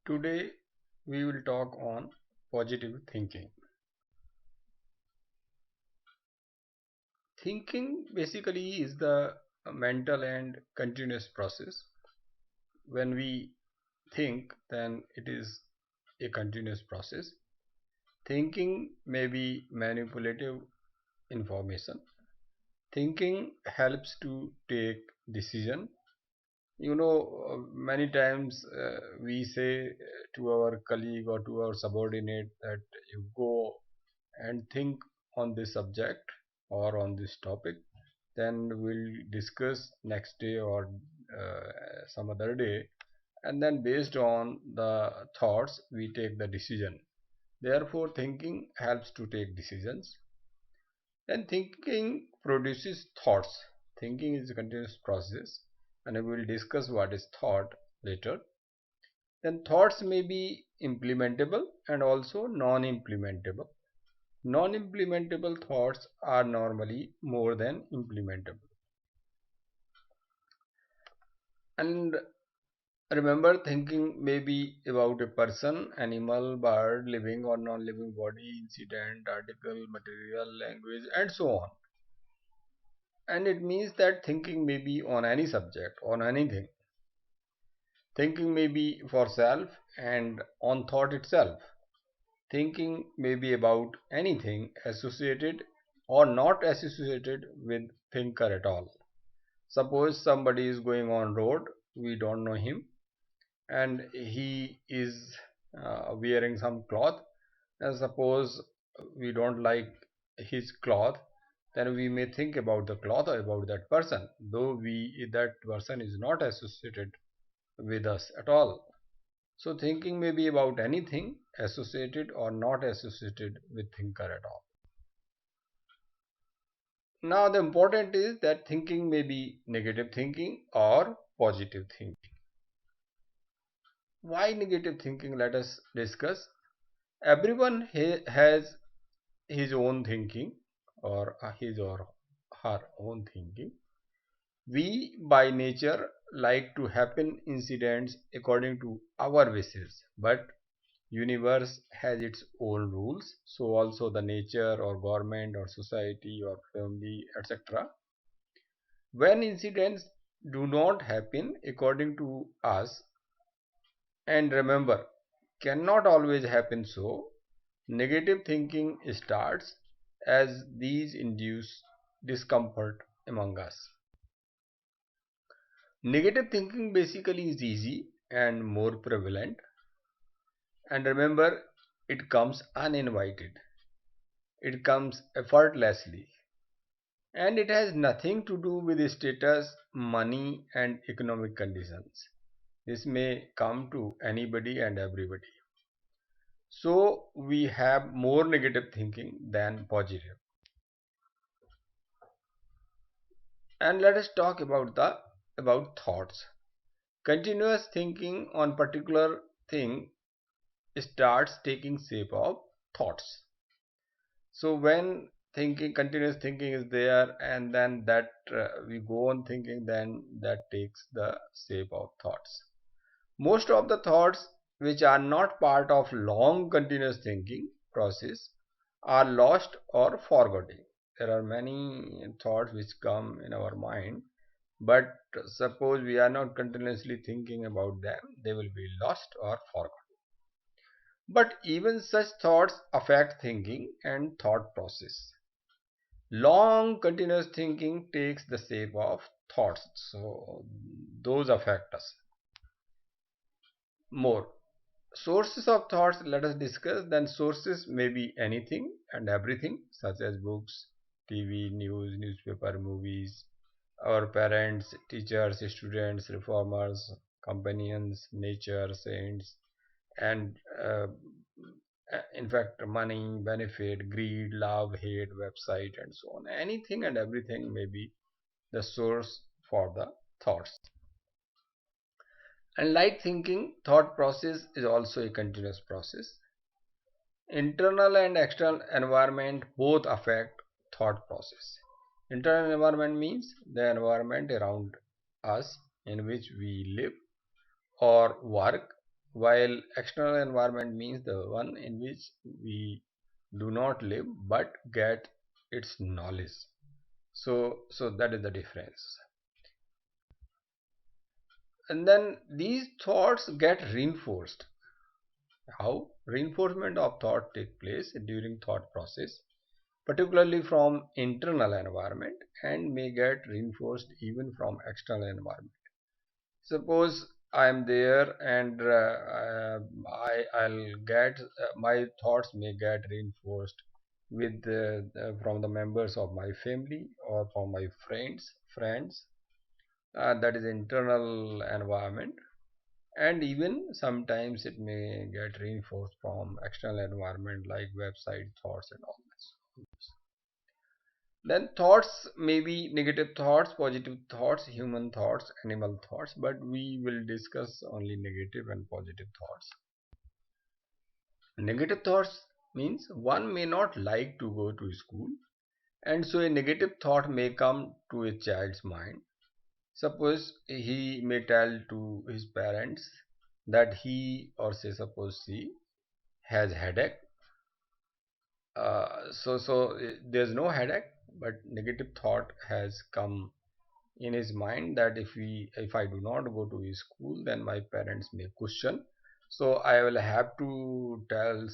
Today we will talk on positive thinking. Thinking basically is the mental and continuous process. When we think, then it is a continuous process. Thinking may be manipulative information. Thinking helps to take decision. Many times we say to our colleague or to our subordinate that you go and think on this subject or on this topic, then we'll discuss next day or some other day, and then based on the thoughts we take the decision. Therefore thinking helps to take decisions. And thinking produces thoughts. Thinking is a continuous process, and we will discuss what is thought later. Then thoughts may be implementable and also non-implementable. Non-implementable thoughts are normally more than implementable. And remember, thinking may be about a person, animal, bird, living or non-living body, incident, article, material, language, and so on. And it means that thinking may be on any subject, on anything. Thinking may be for self and on thought itself. Thinking may be about anything associated or not associated with thinker at all. Suppose somebody is going on road, we don't know him, and he is wearing some cloth, and suppose we don't like his cloth, then we may think about the cloth or about that person, though that person is not associated with us at all. So thinking may be about anything associated or not associated with thinker at all. Now the important is that thinking may be negative thinking or positive thinking. Why negative thinking? Let us discuss. Everyone has his own thinking, or his or her own thinking. We by nature like to happen incidents according to our wishes, but universe has its own rules, so also the nature or government or society or family, etc. When incidents do not happen according to us, and remember, cannot always happen, so negative thinking starts, as these induce discomfort among us. Negative thinking basically is easy and more prevalent, and remember, it comes uninvited, it comes effortlessly, and it has nothing to do with status, money, and economic conditions. This may come to anybody and everybody. So we have more negative thinking than positive. And let us talk about the about thoughts. Continuous thinking on particular thing starts taking shape of thoughts. So when thinking, continuous thinking is there, and then that we go on thinking, then that takes the shape of thoughts. Most of the thoughts which are not part of long continuous thinking process are lost or forgotten. There are many thoughts which come in our mind, but suppose we are not continuously thinking about them, they will be lost or forgotten. But even such thoughts affect thinking and thought process. Long continuous thinking takes the shape of thoughts, so those affect us more. Sources of thoughts, let us discuss. Then sources may be anything and everything, such as books, TV, news, newspaper, movies, our parents, teachers, students, reformers, companions, nature, saints, and in fact money, benefit, greed, love, hate, website, and so on. Anything and everything may be the source for the thoughts. And like thinking, thought process is also a continuous process. Internal and external environment both affect thought process. Internal environment means the environment around us in which we live or work, while external environment means the one in which we do not live but get its knowledge. So that is the difference. And then these thoughts get reinforced. How? Reinforcement of thought take place during thought process, particularly from internal environment, and may get reinforced even from external environment. Suppose I am there and I'll get my thoughts may get reinforced with from the members of my family or from my friends. That is internal environment, and even sometimes it may get reinforced from external environment like website thoughts and all this. Then thoughts may be negative thoughts, positive thoughts, human thoughts, animal thoughts, but we will discuss only negative and positive thoughts. Negative thoughts means one may not like to go to school, and so a negative thought may come to a child's mind. Suppose he may tell to his parents that he, or say suppose she has headache. There's no headache, but negative thought has come in his mind that if I do not go to his school, then my parents may question. So I will have to tell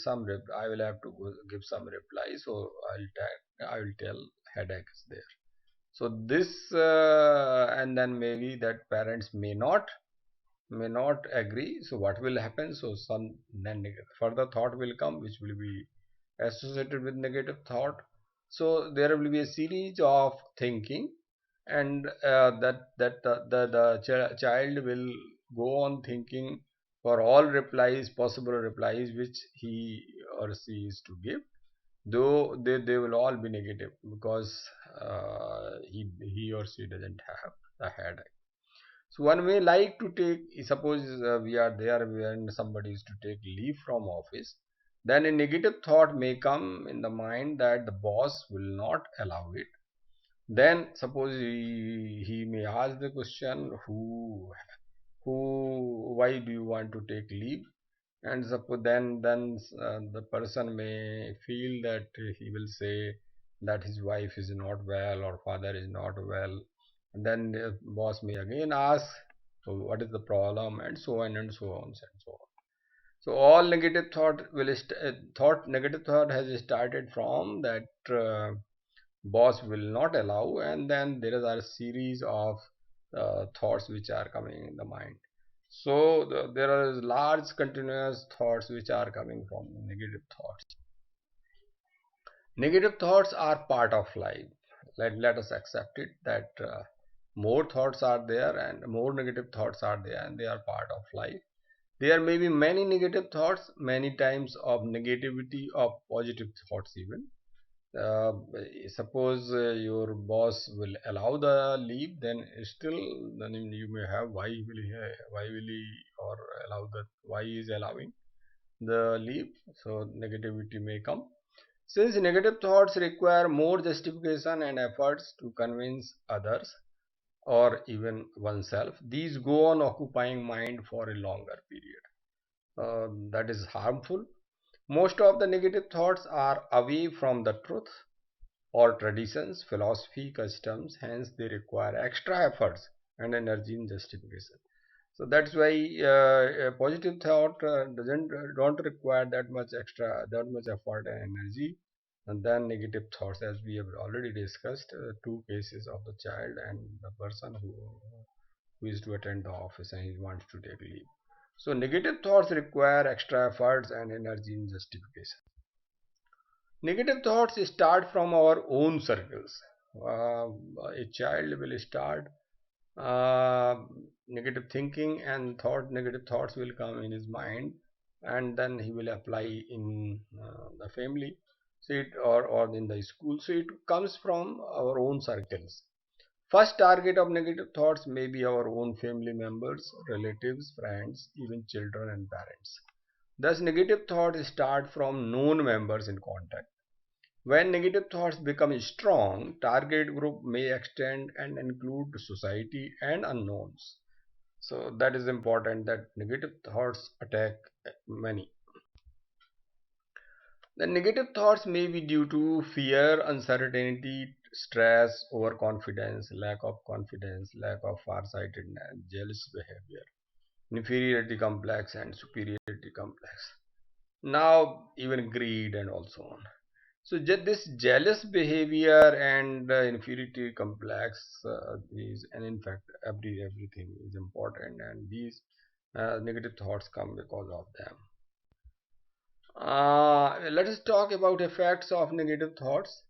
I will have to give some reply. So I will tell headache is there. So this and then maybe that parents may not agree. So what will happen? So some then further thought will come which will be associated with negative thought. So there will be a series of thinking, and the child will go on thinking for all replies, possible replies which he or she is to give, though they will all be negative because he or she doesn't have the headache. So one may like to take, suppose we are there when somebody is to take leave from office, then a negative thought may come in the mind that the boss will not allow it. Then suppose he may ask the question, why do you want to take leave? And suppose then the person may feel that he will say that his wife is not well or father is not well. And then the boss may again ask, so what is the problem, and so on and so on and so on. So all negative negative thought has started from that boss will not allow, and then there are a series of thoughts which are coming in the mind. So there are large continuous thoughts which are coming from negative thoughts. Negative thoughts are part of life. Let us accept it that more thoughts are there and more negative thoughts are there, and they are part of life. There may be many negative thoughts, many times of negativity, of positive thoughts even. uh, Suppose your boss will allow the leave, then still then you may have why will he or allow that, why he is allowing the leave. So negativity may come. Since negative thoughts require more justification and efforts to convince others or even oneself, these go on occupying mind for a longer period. That is harmful. Most of the negative thoughts are away from the truth or traditions, philosophy, customs, hence they require extra efforts and energy in justification. So that's why a positive thought don't require that much effort and energy. And then negative thoughts, as we have already discussed, two cases of the child and the person who is to attend the office and he wants to take leave. So negative thoughts require extra efforts and energy in justification. Negative thoughts start from our own circles. A child will start uh, negative thinking and negative thoughts will come in his mind, and then he will apply in the family, so or in the school. So it comes from our own circles. First target of negative thoughts may be our own family members, relatives, friends, even children and parents. Thus negative thoughts start from known members in contact. When negative thoughts become strong, target group may extend and include society and unknowns. So that is important, that negative thoughts attack many. The negative thoughts may be due to fear, uncertainty, stress, overconfidence, lack of farsightedness, jealous behavior, inferiority complex, and superiority complex. Now, even greed and also on. So, this jealous behavior and inferiority complex is, and in fact, everything is important, and these negative thoughts come because of them. Let us talk about effects of negative thoughts.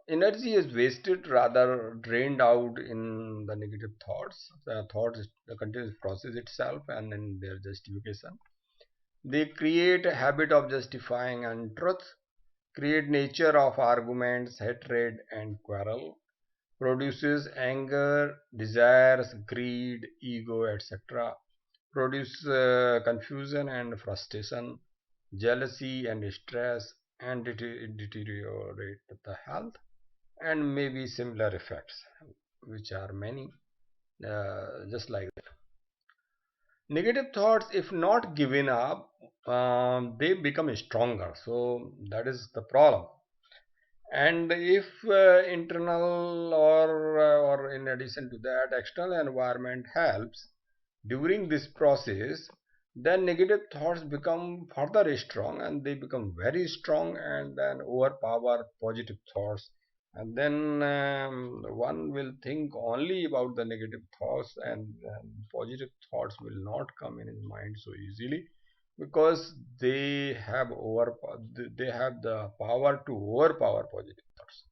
Energy is wasted, rather drained out in the negative thoughts. The thoughts, the continuous process itself, and then their justification. They create a habit of justifying untruth, create nature of arguments, hatred, and quarrel, produces anger, desires, greed, ego, etc., produce confusion and frustration, jealousy and stress, and deteriorate the health, and maybe similar effects, which are many, just like that. Negative thoughts, if not given up, they become stronger. So that is the problem. And if internal or in addition to that, external environment helps during this process, then negative thoughts become further strong, and they become very strong, and then overpower positive thoughts. And then one will think only about the negative thoughts, and positive thoughts will not come in his mind so easily, because they have the power to overpower positive thoughts.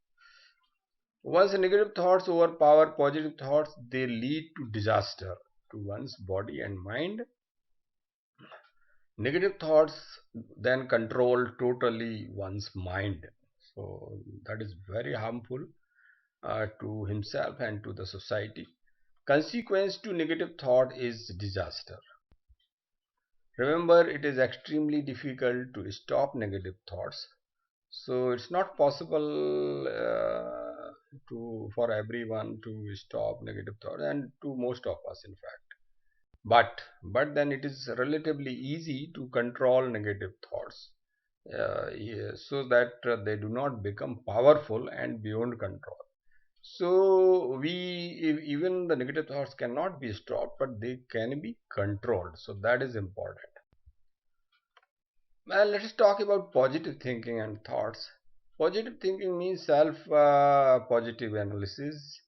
Once negative thoughts overpower positive thoughts, they lead to disaster to one's body and mind. Negative thoughts then control totally one's mind. So that is very harmful to himself and to the society. Consequence to negative thought is disaster. Remember, it is extremely difficult to stop negative thoughts. So it's not possible to for everyone to stop negative thoughts, and to most of us, in fact. But then it is relatively easy to control negative thoughts, yeah, so that they do not become powerful and beyond control. So even the negative thoughts cannot be stopped, but they can be controlled. So that is important. Well, let us talk about positive thinking and thoughts. Positive thinking means self positive analysis,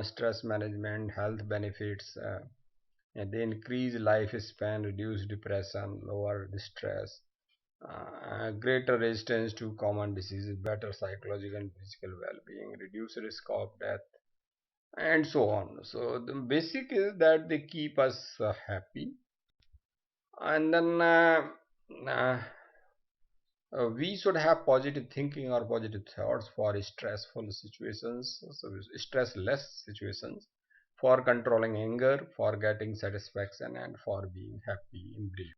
stress management, health benefits, and they increase lifespan, reduce depression, lower stress, greater resistance to common diseases, better psychological and physical well-being, reduce risk of death, and so on. So the basic is that they keep us happy, and then uh, we should have positive thinking or positive thoughts for stressful situations, so stressless situations, for controlling anger, for getting satisfaction, and for being happy in brief.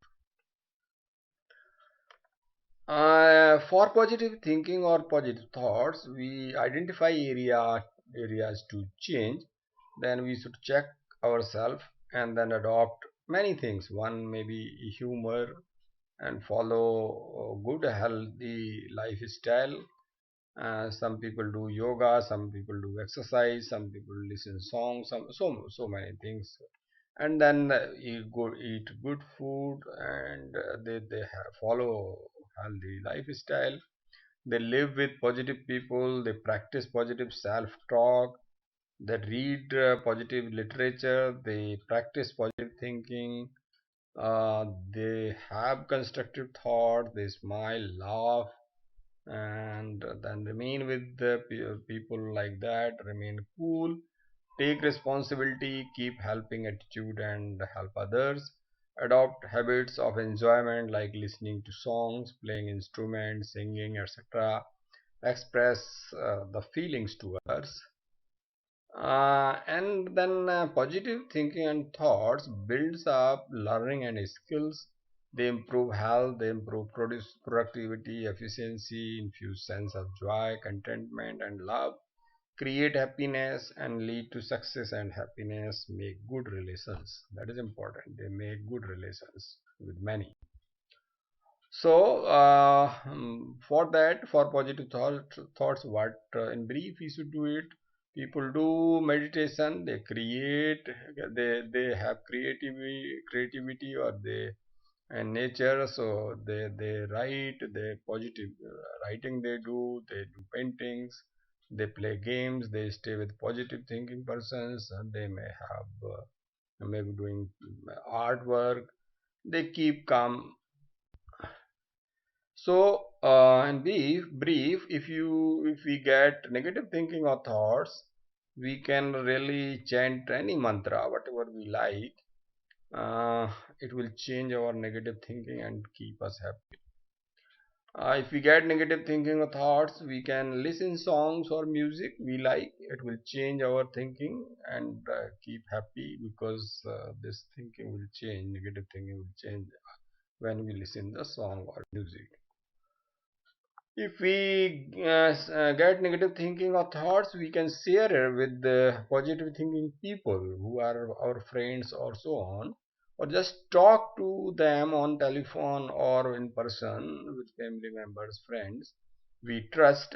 For positive thinking or positive thoughts, we identify areas to change. Then we should check ourselves and then adopt many things. One may be humor, and follow good healthy lifestyle. Some people do yoga, some people do exercise, some people listen songs, so many things. And then you go eat good food, and follow healthy lifestyle. They live with positive people. They practice positive self-talk. They read positive literature. They practice positive thinking. They have constructive thought. They smile, laugh, and then remain with the people like that. Remain cool, take responsibility, keep helping attitude, and help others. Adopt habits of enjoyment like listening to songs, playing instruments, singing, etc. Express the feelings to others. And then positive thinking and thoughts builds up learning and skills. They improve health, they improve productivity, efficiency, infuse sense of joy, contentment, and love. create happiness and lead to success and happiness, make good relations. That is important. They make good relations with many. So, for that, for positive thoughts, what in brief we should do it. People do meditation. They create. They have creativity, or they and nature. So they write. They positive writing. They do paintings. They play games. They stay with positive thinking persons. And they may have maybe doing artwork. They keep calm. So, in brief, if we get negative thinking or thoughts, we can really chant any mantra, whatever we like. It will change our negative thinking and keep us happy. If we get negative thinking or thoughts, we can listen songs or music we like. It will change our thinking and keep happy, because this thinking will change. Negative thinking will change when we listen the song or music. If we get negative thinking or thoughts, we can share it with the positive thinking people who are our friends or so on, or just talk to them on telephone or in person with family members, friends we trust,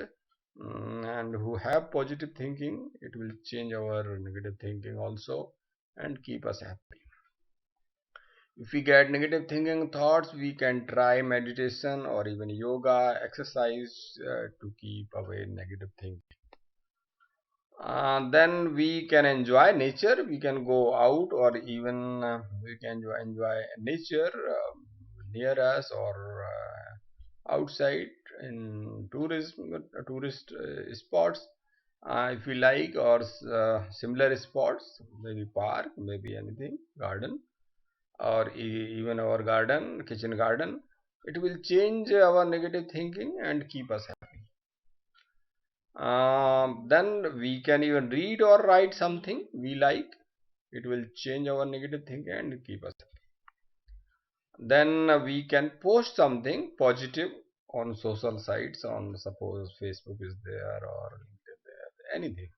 and who have positive thinking. It will change our negative thinking also and keep us happy. If we get negative thinking thoughts, we can try meditation or even yoga, exercise to keep away negative thinking. Then we can enjoy nature. We can go out, or even we can enjoy nature near us, or outside in tourist spots, if we like, or similar spots, maybe park, maybe anything, garden, or even our garden, kitchen garden. It will change our negative thinking and keep us happy. Then we can even read or write something we like. It will change our negative thinking and keep us happy. Then we can post something positive on social sites, on suppose Facebook is there or LinkedIn there, anything.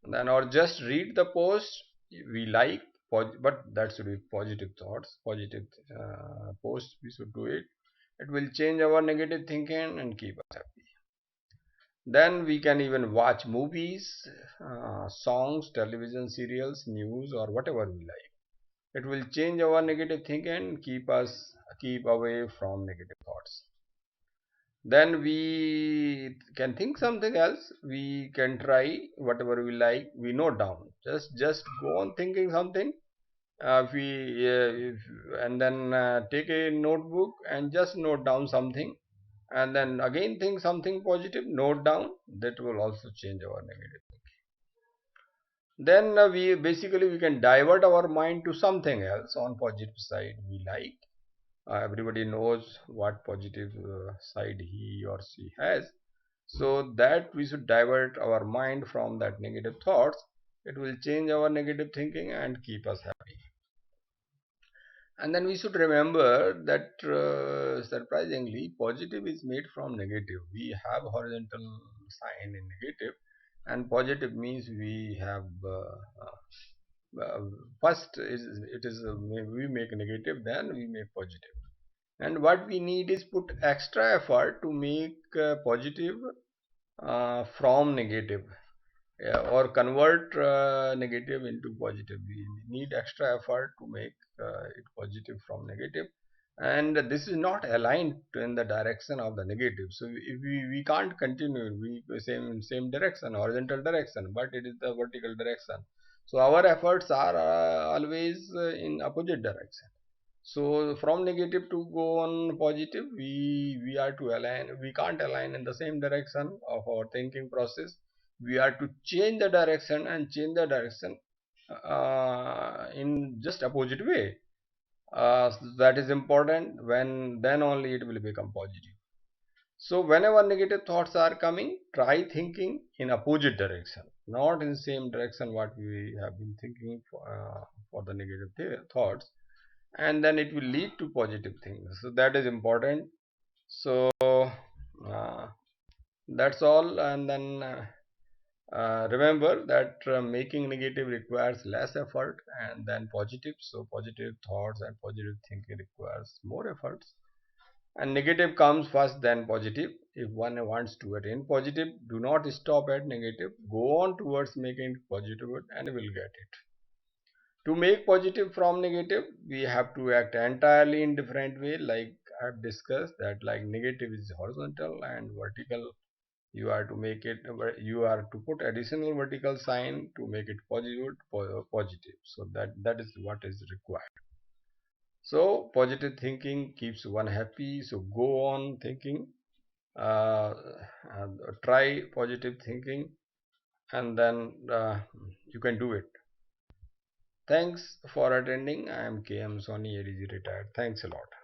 Then, or just read the post we like, but that should be positive thoughts, positive posts we should do it. It will change our negative thinking and keep us happy. Then we can even watch movies, songs, television serials, news, or whatever we like. It will change our negative thinking and keep away from negative thoughts. Then we can think something else. We can try whatever we like. We note down. Just go on thinking something. And then take a notebook and just note down something, and then again think something positive. Note down. That will also change our negative. Then we can divert our mind to something else on positive side we like. Everybody knows what positive side he or she has, so that we should divert our mind from that negative thoughts. It will change our negative thinking and keep us happy. And then we should remember that surprisingly positive is made from negative. We have horizontal sign in negative, and positive means we have uh, first is it is we make negative, then we make positive. And what we need is put extra effort to make positive from negative, yeah, or convert negative into positive. We need extra effort to make it positive from negative, and this is not aligned in the direction of the negative. So if we can't continue we same direction, horizontal direction, but it is the vertical direction. So our efforts are always in opposite direction. So from negative to go on positive, we are to align. We can't align in the same direction of our thinking process. We are to change the direction and change the direction in just opposite way. That is important. When then only it will become positive. So whenever negative thoughts are coming, try thinking in opposite direction, not in same direction what we have been thinking for the negative thoughts, and then it will lead to positive things. So that is important. So that's all. And then Remember that making negative requires less effort and than positive. So positive thoughts and positive thinking requires more efforts. And negative comes first, then positive. If one wants to attain positive, do not stop at negative. Go on towards making it positive and will get it. To make positive from negative, we have to act entirely in different way. Like I've discussed that, like negative is horizontal and vertical. You are to make it, you are to put additional vertical sign to make it positive. So that is what is required. So positive thinking keeps one happy. So go on thinking, uh, try positive thinking, and then you can do it. Thanks for attending. I am KM Soni, ADG retired. Thanks a lot.